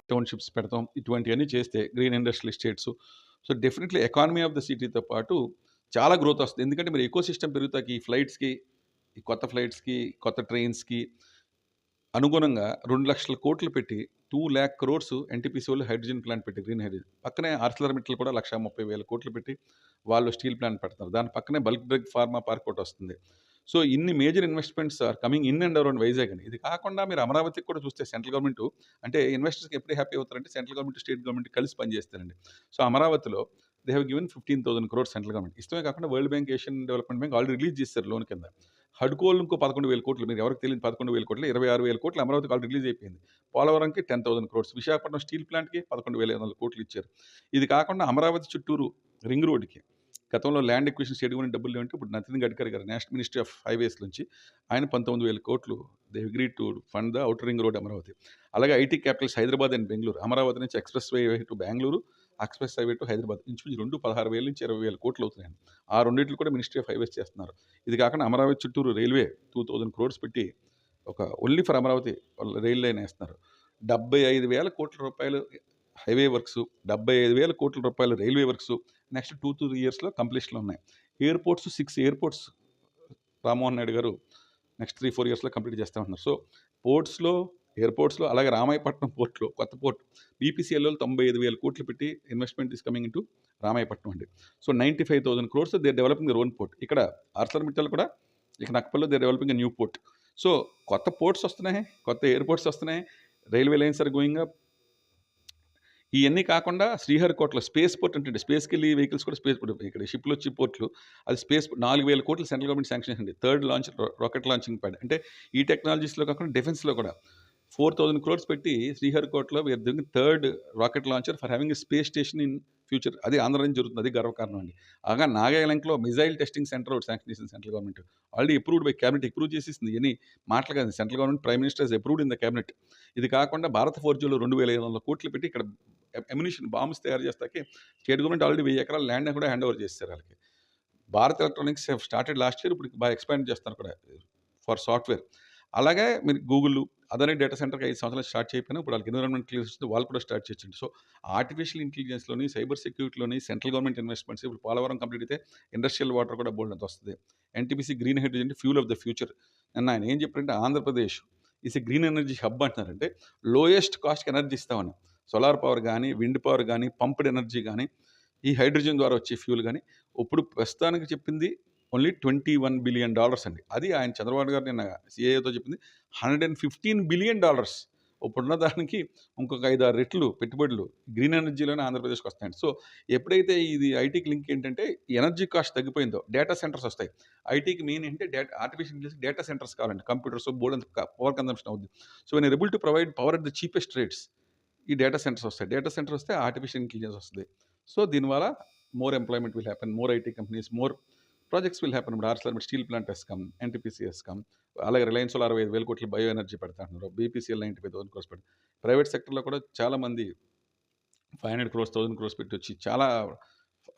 Townships పెడతాం. ఇటువంటివన్నీ చేస్తే green industrial estates. So, definitely economy of the సిటీతో పాటు చాలా గ్రోత్ వస్తుంది. ఎందుకంటే మీరు ఎకోసిస్టమ్ పెరుగుతాకి ఈ ఫ్లైట్స్‌కి, ఈ కొత్త ఫ్లైట్స్‌కి, కొత్త ట్రైన్స్‌కి అనుగుణంగా 2,00,000 కోట్లు పెట్టి 2,00,000 క్రోర్స్ ఎన్‌టీపీసీ వాళ్ళు హైడ్రోజన్ ప్లాంట్ పెట్టి గ్రీన్ హైడ్రోజన్. పక్కనే ఆర్సిలర్‌మిట్టల్ కూడా 1,30,000 కోట్లు పెట్టి వాళ్ళు స్టీల్ ప్లాంట్ పెడతారు. దాని పక్కనే బల్క్ డ్రగ్ ఫార్మా పార్క్ ఒకటొస్తుంది. సో, ఇన్ని major investments are coming in and around Vizag అని. ఇది కాకుండా మీరు అమరావతికి కూడా చూస్తే సెంట్రల్ గవర్నమెంటు అంటే ఇన్వెస్టర్స్‌కి ఎప్పుడు హ్యాపీ అవుతారంటే సెంట్రల్ గవర్నమెంట్, స్టేట్ గవర్నమెంట్ కలిసి పనిచేస్తారండి. సో, అమరావతిలో they have given 15,000 crores central government. ఇష్టమే కాకుండా World Bank, Asian Development Bank already release చేశారు లోన్ కింద. హడ్కోలు ఇంకో 11,000 కోట్లు. మీరు ఎవరికి తెలియని 11,000 కోట్లు, 26,000 కోట్లు అమరావతికి ఆల్రెడీ రిలీజ్ అయిపోయింది. పోలవరంకి 10,000 క్రోర్స్, విశాఖపట్నం స్టీల్ ప్లాంట్‌కి 11,500 కోట్లు ఇచ్చారు. ఇది కాకుండా అమరావతి చుట్టూరు రింగ్ రోడ్డుకి గతంలో ల్యాండ్ ఎక్విజిషన్ స్టేట్ గవర్నమెంట్ డబ్బులు లేవంటే ఇప్పుడు నితిన్ గడ్కరీ గారు నేషనల్ మినిస్ట్రీ ఆఫ్ హైవేస్ నుంచి ఆయన 19,000 కోట్లు they agreed to fund the outer ring road Amaravati. అలాగే IT capitals Hyderabad and Bengaluru. Amaravati నుంచి expressway to Bengaluru, express highway to Hyderabad. ఇంచుమించు 2 16,000 నుంచి 20,000 కోట్లు అవుతున్నాయండి. ఆ రెండిట్లు కూడా మినిస్ట్రీ ఆఫ్ హైవేస్ చేస్తున్నారు. ఇది కాకుండా అమరావతి చుట్టూరు రైల్వే 2,000 క్రోర్స్ పెట్టి ఒక only for Amaravati rail line వేస్తున్నారు. 75,000 కోట్ల రూపాయలు హైవే వర్క్స్, 75,000 కోట్ల రూపాయలు రైల్వే వర్క్స్ నెక్స్ట్ 2-3 ఇయర్స్‌లో కంప్లీషన్‌లో ఉన్నాయి. ఎయిర్‌పోర్ట్స్ 6 ఎయిర్‌పోర్ట్స్ రామ్మోహన్ నాయుడు గారు నెక్స్ట్ 3-4 ఇయర్స్‌లో కంప్లీట్ చేస్తామంటున్నారు. సో, పోర్ట్స్‌లో, ఎయిర్‌పోర్ట్స్‌లో అలాగే రామాయపట్నం పోర్ట్‌లో కొత్త పోర్ట్ బీపీసీఎల్‌లో 95,000 కోట్లు పెట్టి investment is coming into Ramayapatnam అండి. So, 95,000 crores they are developing their own port. ఇక్కడ ఆర్సిలర్‌మిట్టల్ కూడా ఇక నక్కపల్లిలో they are developing a new port. So, కొత్త పోర్ట్స్ వస్తున్నాయి, కొత్త ఎయిర్‌పోర్ట్స్ వస్తున్నాయి, railway lines are going up. ఇయన్నీ కాకుండా శ్రీహరికోటలో స్పేస్ పోర్ట్ అంటే స్పేస్‌కెళ్ళి వెహికల్స్ కూడా స్పేస్ పోర్ట్ ఇక్కడ షిప్‌లో వచ్చి పోర్ట్‌లు అది స్పేస్ 4,000 కోట్లు సెంట్రల్ గవర్నమెంట్ శాంక్షన్ చేసింది. Third launch rocket launching pad. అంటే ఈ టెక్నాలజీస్‌లో కాకుండా డిఫెన్స్‌లో కూడా 4,000 క్రోర్స్ పెట్టి శ్రీహరికోటలో we're doing third rocket launcher for having a space station in future. అది ఆంధ్ర నుంచి జరుగుతుంది. అది గర్వకారణం అండి. అలాగా నాగాలాండ్‌లో మిసైల్ టెస్టింగ్ సెంటర్ ఒకటి శాంక్షన్ చేసింది central government. Already approved by cabinet approve చేసేసింది. ఇయన్నీ మాటలు కాదు. Central government prime minister has approved in the cabinet. ఇది కాకుండా భారత్ ఫోర్జ్‌లో 2,500 కోట్లు పెట్టి ఇక్కడ అమ్యునిషన్ బాంబ్స్ తయారు చేస్తాకి స్టేట్ గవర్నమెంట్ ఆల్రెడీ 1000 ఎకరాల ల్యాండ్ కూడా హ్యాండ్ ఓవర్ చేస్తారు వాళ్ళకి. Bharat electronics have started last year. ఇప్పుడు బాగా ఎక్స్పాండ్ చేస్తున్నారు కూడా ఫర్ సాఫ్ట్‌వేర్. అలాగే మీరు గూగుల్, అదాని డేటా సెంటర్‌కి 5 సంవత్సరాలు స్టార్ట్ చేయకపోయినా ఇప్పుడు వాళ్ళకి ఎన్విరాన్మెంట్ క్లియరెన్స్ వస్తుంది. వాళ్ళు కూడా స్టార్ట్ చేయొచ్చండి. సో, ఆర్టిఫిషియల్ ఇంటెలిజెన్స్‌లోని, సైబర్ సెక్యూరిటీలోని సెంట్రల్ గవర్నమెంట్ ఇన్వెస్ట్మెంట్స్ ఇప్పుడు పోలవరం కంప్లీట్ అయితే ఇండస్ట్రియల్ వాటర్ కూడా బోలెడంత వస్తుంది. NTPC green hydrogen fuel of the future. నిన్న ఆయన ఏం చెప్పారంటే Andhra Pradesh is a green energy hub అంటున్నారంటే లోయెస్ట్ కాస్ట్‌కి ఎనర్జీ ఇస్తామని. సోలార్ పవర్ గానీ, విండ్ పవర్ గానీ, పంప్డ్ ఎనర్జీ గానీ, ఈ హైడ్రోజన్ ద్వారా వచ్చే ఫ్యూల్ గానీ, ఇప్పుడు ప్రస్తుతానికి చెప్పింది ఓన్లీ $21 బిలియన్ అండి. అది ఆయన చంద్రబాబు గారు నిన్న సీఏఏతో చెప్పింది $115 బిలియన్. ఇప్పుడున్న దానికి ఇంకొక 5, 6 రెట్లు పెట్టుబడులు గ్రీన్ ఎనర్జీలోనే ఆంధ్రప్రదేశ్‌కి వస్తాయండి. సో, ఎప్పుడైతే ఇది ఐటీకి లింక్ ఏంటంటే ఎనర్జీ కాస్ట్ తగ్గిపోయిందో డేటా సెంటర్స్ వస్తాయి. ఐటీకి మెయిన్ ఏంటంటే ఆర్టిఫిషియల్ ఇంటెలిజెన్స్ డేటా సెంటర్స్ కావాలండి. కంప్యూటర్స్ బోలెడంత పవర్ కన్జంప్షన్ అవుద్ది. So, when able to provide power at the cheapest rates ఈ డేటా సెంటర్స్ వస్తాయి. డేటా సెంటర్ వస్తే ఆర్టిఫిషియల్ ఇంటెలిజెన్స్ వస్తుంది. సో, దీనివల్ల more employment will happen, more IT companies, more projects will happen. ఇప్పుడు Arcelor steel plant has come, NTPC has come. అలాగే రిలయన్స్ వాళ్ళు 65,000 కోట్లు bio energy పెడతా అంటున్నారు. బీపీసీఎల్ 95,000 క్రోర్స్ పెడతారు. ప్రైవేట్ సెక్టర్‌లో కూడా చాలామంది 500 క్రోర్స్, 1000 క్రోర్స్ పెట్టి వచ్చి చాలా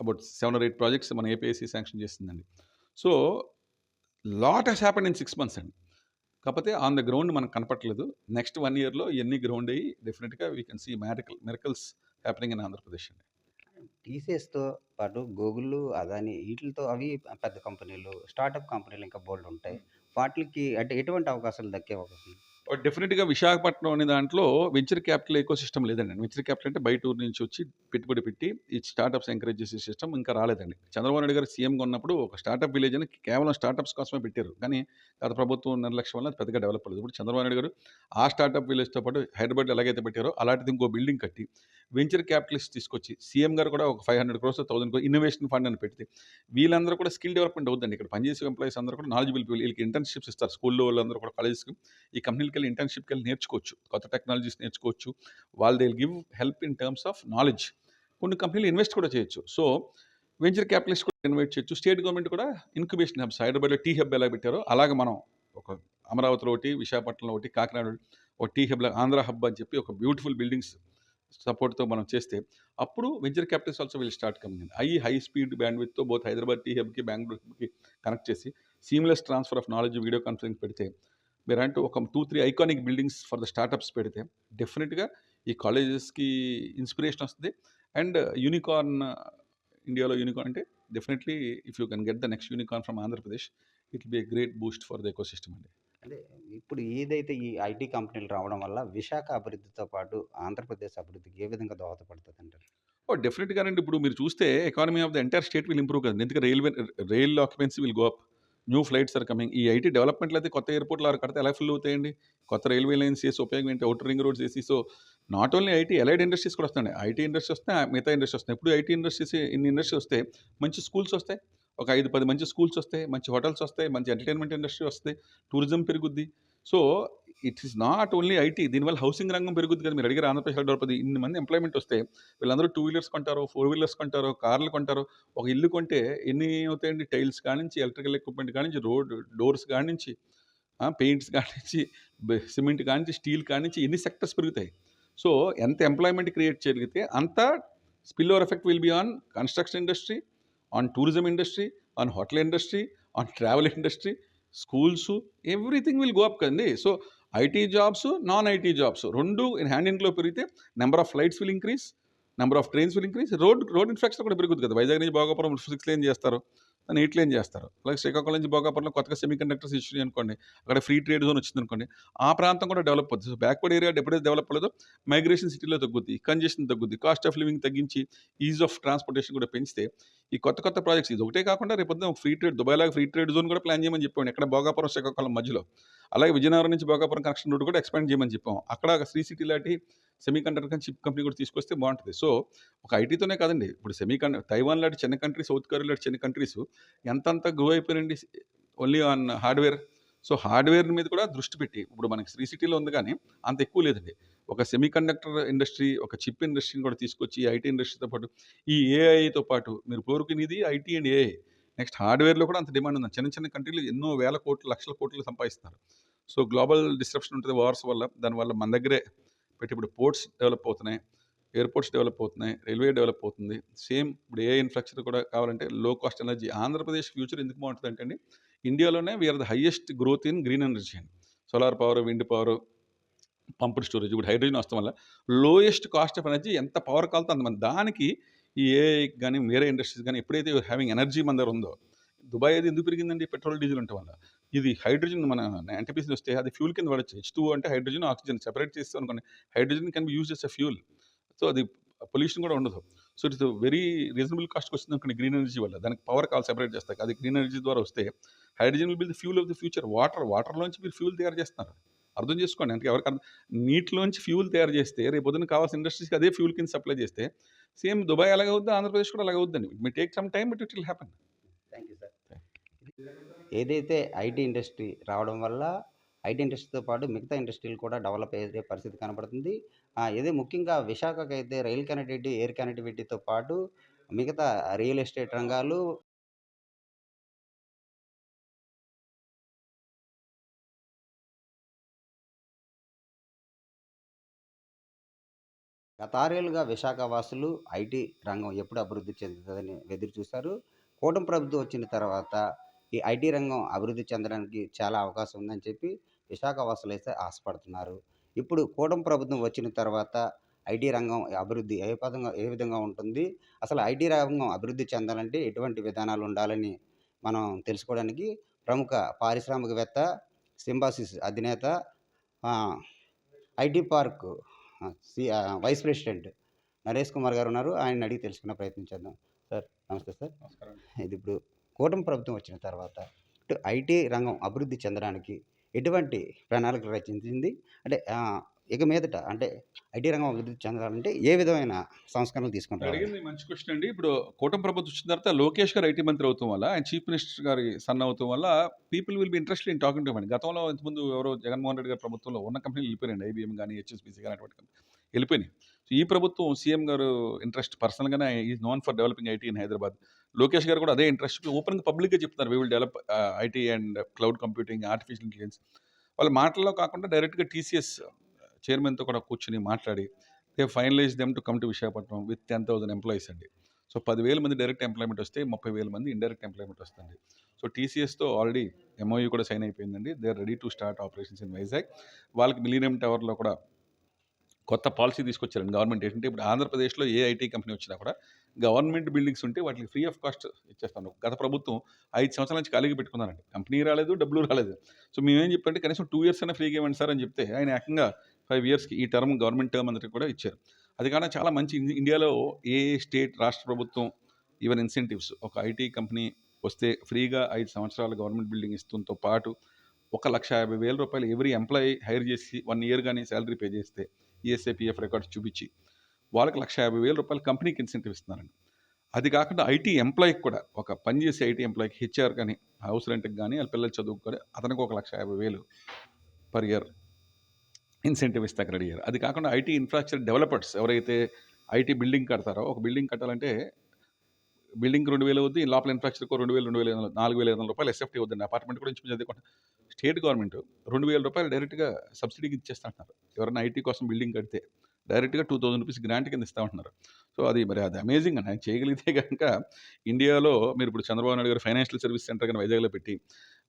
అబౌట్ 7 or 8 ప్రాజెక్ట్స్ మన ఏపీఐసీ శాంక్షన్ చేసిందండి. So, lot has happened in 6 months అండి. కాకపోతే ఆన్ ద గ్రౌండ్ మనకు కనపట్లేదు. నెక్స్ట్ 1 ఇయర్‌లో ఇయన్నీ గ్రౌండ్ అయ్యి డెఫినిట్‌గా we can see miracles happening in Andhra Pradesh అండి. టీసీఎస్‌తో పాటు గూగుల్, అదాని ఈటిలతో అవి పెద్ద కంపెనీలు, స్టార్టప్ కంపెనీలు ఇంకా బోలెడుంటాయి. వాటిలికి అంటే ఎటువంటి అవకాశాలు దక్కే అవకాశం ఉంది? డెఫినిట్‌గా విశాఖపట్నం అనే దాంట్లో వెంచర్ క్యాపిటల్ ఎకోసిస్టమ్ లేదండి. వెంచర్ క్యాపిటల్ అంటే బయట ఊరు నుంచి వచ్చి పెట్టుబడి పెట్టి ఈ స్టార్టప్స్ ఎంకరేజ్ చేసే సిస్టమ్ ఇంకా రాలేదండి. చంద్రబాబు నాయుడు గారు సీఎంగా ఉన్నప్పుడు ఒక స్టార్టప్ విలేజ్ అని కేవలం స్టార్టప్స్ కోసమే పెట్టారు. కానీ గత ప్రభుత్వం నిర్లక్ష్యం వల్ల అది పెద్దగా డెవలప్ అవ్వలేదు. ఇప్పుడు చంద్రబాబు నాయుడు గారు ఆ స్టార్టప్ విలేజ్‌తో పాటు హైదరాబాద్‌లో ఎలాగైతే పెట్టారో అలాంటిది ఇంకో బిల్డింగ్ కట్టి వెంచర్ క్యాపిటలిస్ట్ తీసుకొచ్చి సీఎం గారు కూడా ఒక 500 క్రోర్స్ 1000 క్రోర్స్ ఇన్నోవేషన్ ఫండ్ అని పెడితే వీళ్ళందరూ కూడా స్కిల్ డెవలప్మెంట్ అవుతుందండి. ఇక్కడ పనిచేసే ఎంప్లాయీస్ అందరూ కూడా నాలెడ్జబుల్ పీపుల్. వీళ్ళకి ఇంటర్న్‌షిప్స్ ఇస్తారు. స్కూల్లో వాళ్ళందరూ కూడా కాలేజెస్‌కి ఈ కంపెనీలకెళ్ళి ఇంటర్న్‌షిప్‌కెళ్ళి నేర్చుకోవచ్చు. కొత్త టెక్నాలజీస్ నేర్చుకోవచ్చు. వాళ్ళు they will give help in terms of knowledge. కొన్ని కంపెనీలు ఇన్వెస్ట్ కూడా చేయొచ్చు. సో వెంచర్ క్యాపిటలిస్ట్ కూడా ఇన్వైట్ చేయొచ్చు. స్టేట్ గవర్నమెంట్ కూడా ఇంక్యుబేషన్ హబ్స్ హైదరాబాద్‌లో టీ హబ్ ఎలా పెట్టారో అలాగే మనం ఒక అమరావతిలో ఒకటి, విశాఖపట్నంలో ఒకటి, కాకినాడలో ఒక టీ హబ్‌లా ఆంధ్ర హబ్ అని చెప్పి ఒక బ్యూటిఫుల్ బిల్డింగ్స్ సపోర్ట్‌తో మనం చేస్తే అప్పుడు venture capitals also will start coming. High speed బ్యాండ్‌విడ్త్‌తో బోత్ హైదరాబాద్ టీ హబ్‌కి, బెంగుళూరు హబ్‌కి కనెక్ట్ చేసి seamless transfer of knowledge video conference పెడితే మీరంటూ ఒక 2, 3 iconic buildings for the startups పెడితే డెఫినిట్‌గా ఈ కాలేజెస్‌కి ఇన్స్పిరేషన్ వస్తది. అండ్ యూనికార్న్ ఇండియాలో యూనికార్న్ అంటే definitely if you can get the next unicorn from Andhra Pradesh it will be a great boost for the ecosystem అండి. అదే ఇప్పుడు ఏదైతే ఈ ఐటీ కంపెనీలు రావడం వల్ల విశాఖ అభివృద్ధితో పాటు ఆంధ్రప్రదేశ్ అభివృద్ధికి ఏ విధంగా దోహదపడుతదంటారు? ఓహ్! డెఫినిట్‌గానండి. ఇప్పుడు మీరు చూస్తే economy of the entire state will improve కదండీ. ఎందుకంటే rail occupancy will go up. New flights are coming. ఈ ఐటీ డెవలప్‌మెంట్‌లో అయితే కొత్త ఎయిర్‌పోర్ట్‌లు ఆరు కడితే ఎలా ఫిల్ అవుతాయండి? కొత్త రైల్వే లైన్స్ చేసి ఉపయోగం ఏంటి? Outer ring roads AC. So not only IT allied industries కూడా వస్తున్నాయి. ఐటీ ఇండస్ట్రీ వస్తున్నాయి. మిగతా ఇండస్ట్రీ వస్తున్నాయి. ఇప్పుడు ఐటీ ఇండస్ట్రీస్ ఇన్ని ఇండస్ట్రీ వస్తే మంచి స్కూల్స్ వస్తాయి. ఒక 5, 10 మంచి స్కూల్స్ వస్తాయి. మంచి హోటల్స్ వస్తాయి. మంచి ఎంటర్‌టైన్‌మెంట్ ఇండస్ట్రీ వస్తది. టూరిజం పెరుగుద్ది. So it is not only IT. దీనివల్ల హౌసింగ్ రంగం పెరుగుద్ది కదా! మీరు అడిగారు ఆంధ్రప్రదేశ్ ఎలా డెవలప్ అవుద్ది. ఇన్ని మంది ఎంప్లాయ్‌మెంట్ వస్తే వీళ్ళందరూ 2 వీలర్స్ కొంటారు, 4 వీలర్స్ కొంటారు, కార్లు కొంటారు. ఒక ఇల్లు కొంటే ఎన్ని అవుతాయండి? టైల్స్ కానించి, ఎలక్ట్రికల్ ఎక్విప్‌మెంట్ కానించి, రోడ్ డోర్స్ కానించి, పెయింట్స్ కానించి, సిమెంట్ కానించి, స్టీల్ కానించి ఎన్ని సెక్టర్స్ పెరుగుతాయి. సో, ఎంత ఎంప్లాయ్‌మెంట్ క్రియేట్ చేయగలిగితే అంత spill over effect will be on construction industry, on tourism industry, on hotel industry, on travel industry, schools everything will go up కదండీ. So, IT jobs, non IT jobs 2 hand in glove పెరిగితే number of flights will increase, number of trains will increase. Road infrastructure కూడా పెరుగుద్ది కదా! వైజాగ్ నుంచి Bhogapuram 6 lane చేస్తారు. దాన్ని 8 lane చేస్తారు. అలాగే శ్రీకాకుళం నుంచి భోగాపురంలో కొత్తగా సెమీ కండక్టర్స్ ఇచ్చినాయి అనుకోండి. అక్కడ ఫ్రీ ట్రేడ్ జోన్ వచ్చిందనుకోండి. ఆ ప్రాంతం కూడా డెవలప్ అవుద్ది. సో, బ్యాక్వర్డ్ ఏరియా ఎప్పుడైతే డెవలప్ అవ్వలేదో మైగ్రేషన్ సిటీలో తగ్గుద్ది. కంజెషన్ తగ్గుద్ది. కాస్ట్ ఆఫ్ లివింగ్ తగ్గించి ఈజ్ ఆఫ్ ట్రాన్స్‌పోర్టేషన్ కూడా పెంచితే ఈ కొత్త కొత్త ప్రాజెక్ట్స్ ఇది ఒకటే కాకుండా రేపొద్దున ఫ్రీ ట్రేడ్ దుబాయ్‌లాగా ఫ్రీ ట్రేడ్ జోన్ కూడా ప్లాన్ చేయమని చెప్పామండి. ఎక్కడ భోగాపురం, శ్రీకాకుళం మధ్యలో. అలాగే విజయనగరం నుంచి భోగాపురం కనెక్షన్ రోడ్ కూడా ఎక్స్పాండ్ చేయమని చెప్పాం. అక్కడ శ్రీ సిటీ లాంటి సెమీ కండక్టర్ చిప్ కంపెనీ కూడా తీసుకొస్తే బావుంటది. సో, ఒక ఐటీతోనే కాదండి. ఇప్పుడు తైవాన్ లాంటి చిన్న కంట్రీ, సౌత్ కొరియా లాంటి చిన్న కంట్రీస్ ఎంతంత గ్రో అయిపోయారండి only on hardware. So, hardware మీద కూడా దృష్టి పెట్టి ఇప్పుడు మనకి శ్రీ సిటీలో ఉంది గానీ అంత ఎక్కువ లేదండి. ఒక సెమీ కండక్టర్ ఇండస్ట్రీ, ఒక చిప్ ఇండస్ట్రీని కూడా తీసుకొచ్చి ఐటీ ఇండస్ట్రీతో పాటు ఈ ఏఐతో పాటు మీరు కోరుకునేది ఐటీ అండ్ ఏఐ. నెక్స్ట్ హార్డ్‌వేర్‌లో కూడా అంత డిమాండ్ ఉంది. చిన్న చిన్న కంట్రీలు ఎన్నో వేల కోట్లు, లక్షల కోట్లు సంపాదిస్తున్నారు. సో, గ్లోబల్ డిస్రప్షన్ ఉంటది వార్స్ వల్ల. దానివల్ల మన దగ్గరే పెట్టి ఇప్పుడు పోర్ట్స్ డెవలప్ అవుతున్నాయి. ఎయిర్‌పోర్ట్స్ డెవలప్ అవుతున్నాయి. రైల్వే డెవలప్ అవుతుంది. సేమ్ ఇప్పుడు ఏఐ ఇన్‌ఫ్రాస్ట్రక్చర్ కూడా కావాలంటే లో కాస్ట్ ఎనర్జీ. ఆంధ్రప్రదేశ్ ఫ్యూచర్ ఎందుకు బావుంటదంటే అండి, ఇండియాలోనే we are the highest growth in green energy అండి. Solar power, wind power, pumped storage. ఇప్పుడు హైడ్రోజన్ వస్తాం వల్ల లోయెస్ట్ కాస్ట్ ఆఫ్ ఎనర్జీ ఎంత పవర్ కావాలితే అంత మంది. దానికి ఈ ఏఐకి గాని, వేరే ఇండస్ట్రీస్ గాని ఎప్పుడైతే హ్యావింగ్ ఎనర్జీ మన దగ్గర ఉందో, దుబాయ్ అది ఎందుకు పెరిగిందండి? పెట్రోల్, డీజిల్ ఉండటం వల్ల. ఇది హైడ్రోజన్ మన ఎన్‌టీపీసీ వస్తే అది ఫ్యూల్ కింద వాడొచ్చు. హెచ్2ఓ అంటే హైడ్రోజన్, ఆక్సిజన్ సెపరేట్ చేసాం అనుకోండి. Hydrogen can be used as a fuel. So, అది పొల్యూషన్ కూడా ఉండదు. సో, ఇట్స్ వెరీ రీజనబుల్ కాస్ట్‌కి వస్తుందనుకోండి గ్రీన్ ఎనర్జీ వల్ల. దానికి పవర్ కావాలి సెపరేట్ చేస్తాక. అది గ్రీన్ ఎనర్జీ ద్వారా వస్తే hydrogen will be the fuel of the future. వాటర్‌లోంచి మీరు ఫ్యూల్ తయారు చేస్తున్నారు. అర్థం చేసుకోండి. అంటే ఎవరికి నీటిలోంచి ఫ్యూల్ తయారు చేస్తే రేపొద్దున కావాల్సిన ఇండస్ట్రీస్‌కి అదే ఫ్యూల్ కింద సప్లై చేస్తే సేమ్ దుబాయ్ ఎలాగ అవుద్దో ఆంధ్రప్రదేశ్ కూడా అలాగే అవుద్దండి. It may take some time but it will happen. Thank you sir. ఏదైతే ఐటీ ఇండస్ట్రీ రావడం వల్ల ఐటీ ఇండస్ట్రీతో పాటు మిగతా ఇండస్ట్రీలు కూడా డెవలప్ అయ్యే పరిస్థితి కనపడుతుంది. ఇదే ముఖ్యంగా విశాఖకైతే రైల్ కనెక్టివిటీ, ఎయిర్ కనెక్టివిటీతో పాటు మిగతా రియల్ ఎస్టేట్ రంగాలు గత 6 ఏళ్లుగా విశాఖ వాసులు ఐటీ రంగం ఎప్పుడు అభివృద్ధి చెందుతదని ఎదురు చూశారు. కూటమి ప్రభుత్వం వచ్చిన తర్వాత ఈ ఐటీ రంగం అభివృద్ధి చెందడానికి చాలా అవకాశం ఉందని చెప్పి విశాఖ వాసులైతే ఆశపడుతున్నారు. ఇప్పుడు కూటమి ప్రభుత్వం వచ్చిన తర్వాత ఐటీ రంగం అభివృద్ధి ఏ విధంగా ఉంటుంది? అసలు ఐటీ రంగం అభివృద్ధి చెందాలంటే ఎటువంటి విధానాలు ఉండాలని మనం తెలుసుకోవడానికి ప్రముఖ పారిశ్రామికవేత్త, సింబాసిస్ అధినేత, ఆహ్, IT park vice president Naresh Kumar garu ఉన్నారు. ఆయన్ని అడిగి తెలుసుకునే ప్రయత్నం చేద్దాం. సార్ నమస్తే సార్. నమస్కారం. ఇది ఇప్పుడు కూటమి ప్రభుత్వం వచ్చిన తర్వాత ఐటీ రంగం అభివృద్ధి చెందడానికి ఎటువంటి ప్రణాళికలు రచించింది? అంటే ఇక మీదట అంటే ఐటీ రంగం అభివృద్ధి చెందాలంటే ఏ విధమైన సంస్కరణలు తీసుకొని మీరు రావాలి? అడిగింది మంచి క్వశ్చన్ అండి. ఇప్పుడు కూటమి ప్రభుత్వం వచ్చిన తర్వాత లోకేష్ గారు ఐటీ మంత్రి అవుతాం వల్ల, ఆయన చీఫ్ మినిస్టర్ గారి సన్ అవుతాం వల్ల people will be interested in talking to him అండి. గతంలో ఇంతకుముందు ఎవరో జగన్మోహన్ రెడ్డి గారి ప్రభుత్వంలో ఉన్న కంపెనీలు వెళ్ళిపోయారండి. ఐబీఎం గాని, హెచ్ఎస్బీసీ గాని అటువంటి కంపెనీలు వెళ్ళిపోయినాయి. సో, ఈ ప్రభుత్వం సీఎం గారు ఇంట్రెస్ట్ పర్సనల్‌గానే is known for developing IT in Hyderabad. Lokesh garu కూడా అదే ఇంట్రెస్ట్ ఓపెన్‌గా పబ్లిక్‌గా చెప్తున్నారు. We will develop IT and cloud computing, artificial intelligence. వాళ్ళ మాటల్లో కాకుండా డైరెక్ట్‌గా టీసీఎస్ చైర్మన్‌తో కూడా కూర్చొని మాట్లాడి they finalise them to come to Visakhapatnam with 10,000 employees అండి. సో, 10,000 మంది డైరెక్ట్ ఎంప్లాయ్‌మెంట్ వస్తే 30,000 మంది ఇండైరెక్ట్ ఎంప్లాయ్‌మెంట్ వస్తుంది. సో, టీసీఎస్‌తో ఆల్రెడీ ఎంఓయూ కూడా సైన్ అయిపోయిందండి. They are ready to start operations in Vizag. వాళ్ళకి మిలీనియం టవర్‌లో కూడా కొత్త పాలసీ తీసుకొచ్చారండి గవర్నమెంట్. ఏంటంటే ఇప్పుడు ఆంధ్రప్రదేశ్‌లో ఏ ఐటీ కంపెనీ వచ్చినా కూడా గవర్నమెంట్ బిల్డింగ్స్ ఉంటే వాటికి ఫ్రీ ఆఫ్ కాస్ట్ ఇచ్చేస్తాను. గత ప్రభుత్వం 5 సంవత్సరాల నుంచి ఖాళీగా పెట్టుకున్నారండి. కంపెనీ రాలేదు, డబ్బులు రాలేదు. సో, మేమేం చెప్పంటే కనీసం 2 ఇయర్స్ అయినా ఫ్రీగా ఇవ్వండి సార్ అని చెప్తే ఆయన ఏకంగా 5 ఇయర్స్‌కి ఈ టర్మ్ గవర్నమెంట్ టర్మ్ అంతటికి కూడా ఇచ్చారు. అది కాకుండా చాలా మంచి ఇండియాలో ఏ స్టేట్ రాష్ట్ర ప్రభుత్వం ఈవెన్ ఇన్సెంటివ్స్ ఒక ఐటీ కంపెనీ వస్తే ఫ్రీగా 5 సంవత్సరాలు గవర్నమెంట్ బిల్డింగ్ ఇస్తుంతో పాటు రూ. 1,50,000 ఎవ్రీ ఎంప్లాయీ హైర్ చేసి 1 ఇయర్ గాని సాలరీ పే చేస్తే ఈఎస్ఐ, పీఎఫ్ రికార్డ్స్ చూపించి వాళ్ళకి రూ. 1,50,000 కంపెనీకి ఇన్సెంటివ్ ఇస్తున్నారండి. అది కాకుండా ఐటీ ఎంప్లాయీకి కూడా ఒక పనిచేసే ఐటీ ఎంప్లాయీకి హెచ్ఆర్ కానీ, హౌస్ రెంట్‌కి గానీ, వాళ్ళ పిల్లల చదువుకి కూడా అతనికి ఒక 1,50,000 పర్ ఇయర్ ఇన్సెంటివ్ ఇస్తాక రెడీ అయ్యారు. అది కాకుండా ఐటీ ఇన్‌ఫ్రాస్ట్రక్చర్ డెవలపర్స్ ఎవరైతే ఐటీ బిల్డింగ్ కడతారో, ఒక బిల్డింగ్ కట్టాలంటే బిల్డింగ్‌కి 2,000 అవుద్ది. లోపల ఇన్‌ఫ్రాస్ట్రక్చర్‌కో 2,000, 2,500, రూ. 4,500 ఎస్ఎఫ్టీ అవుద్దండి. అపార్ట్మెంట్ కూడా ఇంచుమించు అదే స్టేట్ గవర్నమెంట్ రూ. 2,000 డైరెక్ట్‌గా సబ్సిడీకి ఇచ్చేస్తంటున్నారు. ఎవరైనా ఐటీ కోసం బిల్డింగ్ కడితే డైరెక్ట్‌గా రూ. 2,000 గ్రాంట్ కింద ఇస్తా ఉంటున్నారు. సో, అది అమేజింగ్ అండి. ఆయన చేయగలిగితే గనుక ఇండియాలో మీరిప్పుడు చంద్రబాబు నాయుడు గారు ఫైనాన్షియల్ సర్వీస్ సెంటర్ గాని వైజాగ్‌లో పెట్టి,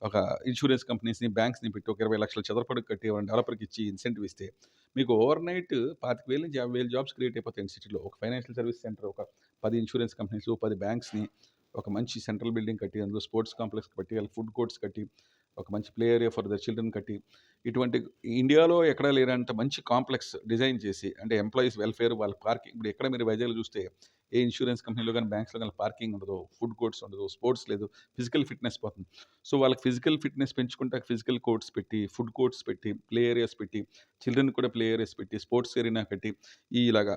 ఒక ఇన్స్యూరెన్స్ కంపెనీస్‌ని, బ్యాంక్స్‌ని పెట్టి ఒక 20,00,000 చదరపు అడుగు కట్టి ఎవరైనా డెవలపర్‌కి ఇచ్చి ఇన్సెంటివ్ ఇస్తే మీకు ఓవర్‌నైట్ 25,000-50,000 జాబ్స్ క్రియేట్ అయిపోతాయండి సిటీలో. ఒక ఫైనాన్షియల్ సర్వీస్ సెంటర్, ఒక 10 ఇన్స్యూరెన్స్ కంపెనీస్, 10 బ్యాంక్స్‌ని ఒక మంచి సెంట్రల్ బిల్డింగ్ కట్టి, అందులో స్పోర్ట్స్ కాంప్లెక్స్ కట్టి, వాళ్ళకి ఫుడ్ కోర్ట్స్ కట్టి, ఒక మంచి play area for the children కట్టి, ఇటువంటి ఇండియాలో ఎక్కడా లేనంత మంచి కాంప్లెక్స్ డిజైన్ చేసి, అంటే ఎంప్లాయీస్ వెల్ఫేర్, వాళ్ళ పార్కింగ్ ఇప్పుడు ఎక్కడ మీరు వైజాగ్‌లో చూస్తే ఏ ఇన్స్యూరెన్స్ కంపెనీలో గాని, బ్యాంక్స్‌లో గాని పార్కింగ్ ఉండదు, ఫుడ్ కోర్ట్స్ ఉండదు, స్పోర్ట్స్ లేదు, ఫిజికల్ ఫిట్‌నెస్ పోతుంది. సో, వాళ్ళకి ఫిజికల్ ఫిట్‌నెస్ పెంచుకుంటానికి ఫిజికల్ కోర్ట్స్ పెట్టి, ఫుడ్ కోర్ట్స్ పెట్టి, ప్లే ఏరియాస్ పెట్టి, చిల్డ్రన్‌కి కూడా ప్లే ఏరియాస్ పెట్టి, స్పోర్ట్స్ ఏరియా కట్టి, ఇలాగా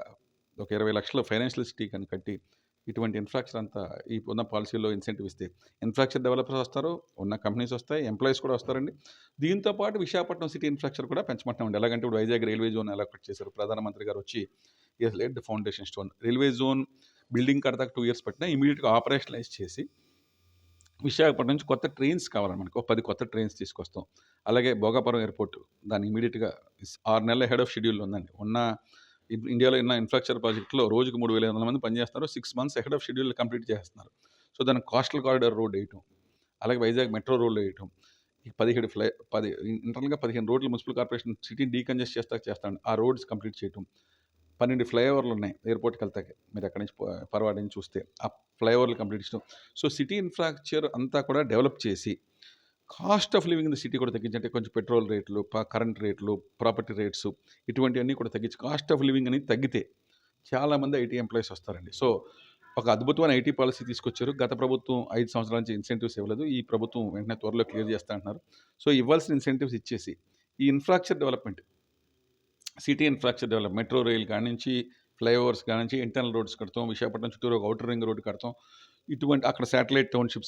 ఒక 20,00,000 ఫైనాన్షియల్ సిటీ అని కట్టి, ఇటువంటి ఇన్‌ఫ్రాస్ట్రక్చర్ అంతా ఈ ఉన్న పాలసీలో ఇన్సెంటివ్ ఇస్తే ఇన్‌ఫ్రాస్ట్రక్చర్ డెవలపర్స్ వస్తారు, ఉన్న కంపెనీస్ వస్తాయి, ఎంప్లాయీస్ కూడా వస్తారండి. దీంతో పాటు విశాఖపట్నం సిటీ ఇన్‌ఫ్రాస్ట్రక్చర్ కూడా పెంచమంటున్నామండి. ఎలాగంటే ఇప్పుడు వైజాగ్ రైల్వే జోన్ అలొకేట్ చేశారు. ప్రధానమంత్రి గారు వచ్చి he has laid the foundation stone. Railway zone building కడతాక 2 ఇయర్స్ పట్టినా ఇమ్మీడియేట్‌గా ఆపరేషనలైజ్ చేసి విశాఖపట్నం నుంచి కొత్త ట్రైన్స్ కావాలి మనకు. ఒక 10 కొత్త ట్రైన్స్ తీసుకొస్తాం. అలాగే భోగాపురం ఎయిర్‌పోర్ట్ దాన్ని ఇమ్మీడియేట్‌గా 6 నెలల హెడ్ ఆఫ్ షెడ్యూల్‌లో ఉందండి. ఉన్న ఇండియాలో ఉన్న ఇన్‌ఫ్రాస్ట్రక్చర్ ప్రాజెక్ట్‌లో రోజుకి 3,500 మంది పనిచేస్తున్నారు. 6 months ahead of schedule complete చేసేస్తున్నారు. సో, దానికి కోస్టల్ కారిడార్ రోడ్ ఏయటం, అలాగే వైజాగ్ మెట్రో రోడ్‌లు ఏయటం, ఈ 10 ఇంటర్నల్‌గా 15 రోడ్లు మున్సిపల్ కార్పొరేషన్ సిటీని డీకంజెస్ట్ చేస్తాండి. ఆ రోడ్స్ కంప్లీట్ చేయటం. 12 ఫ్లైఓవర్లు ఉన్నాయి ఎయిర్‌పోర్ట్‌కెళ్తాకి. మీరు అక్కడి నుంచి పరవాడ నుంచి చూస్తే. ఆ ఫ్లైఓవర్లు కంప్లీట్ చేయడం. సో, సిటీ ఇన్‌ఫ్రాస్ట్రక్చర్ అంతా కూడా డెవలప్ చేసి cost of living in the city కూడా తగ్గించి, అంటే కొంచెం పెట్రోల్ రేట్లు, కరెంట్ రేట్లు, ప్రాపర్టీ రేట్స్ ఇటువంటివన్నీ కూడా తగ్గించి కాస్ట్ ఆఫ్ లివింగ్ అనేది తగ్గితే చాలామంది ఐటీ ఎంప్లాయీస్ వస్తారండి. సో, ఒక అద్భుతమైన ఐటీ పాలసీ తీసుకొచ్చారు. గత ప్రభుత్వం 5 సంవత్సరాల నుంచి ఇన్సెంటివ్స్ ఇవ్వలేదు. ఈ ప్రభుత్వం వెంటనే త్వరలో క్లియర్ చేస్తా అంటున్నారు. సో, ఇవ్వాల్సిన ఇన్సెంటివ్స్ ఇచ్చేసి ఈ infrastructure development, city infrastructure develop, metro rail కాడ్నుంచి, ఫ్లైఓవర్స్ కాడ్నుంచి ఇంటర్నల్ రోడ్స్ కడతాం. విశాఖపట్నం చుట్టూరు ఒక ఔటర్ రింగ్ రోడ్ కడతాం. ఇటువంటి అక్కడ శాటిలైట్ టౌన్‌షిప్స్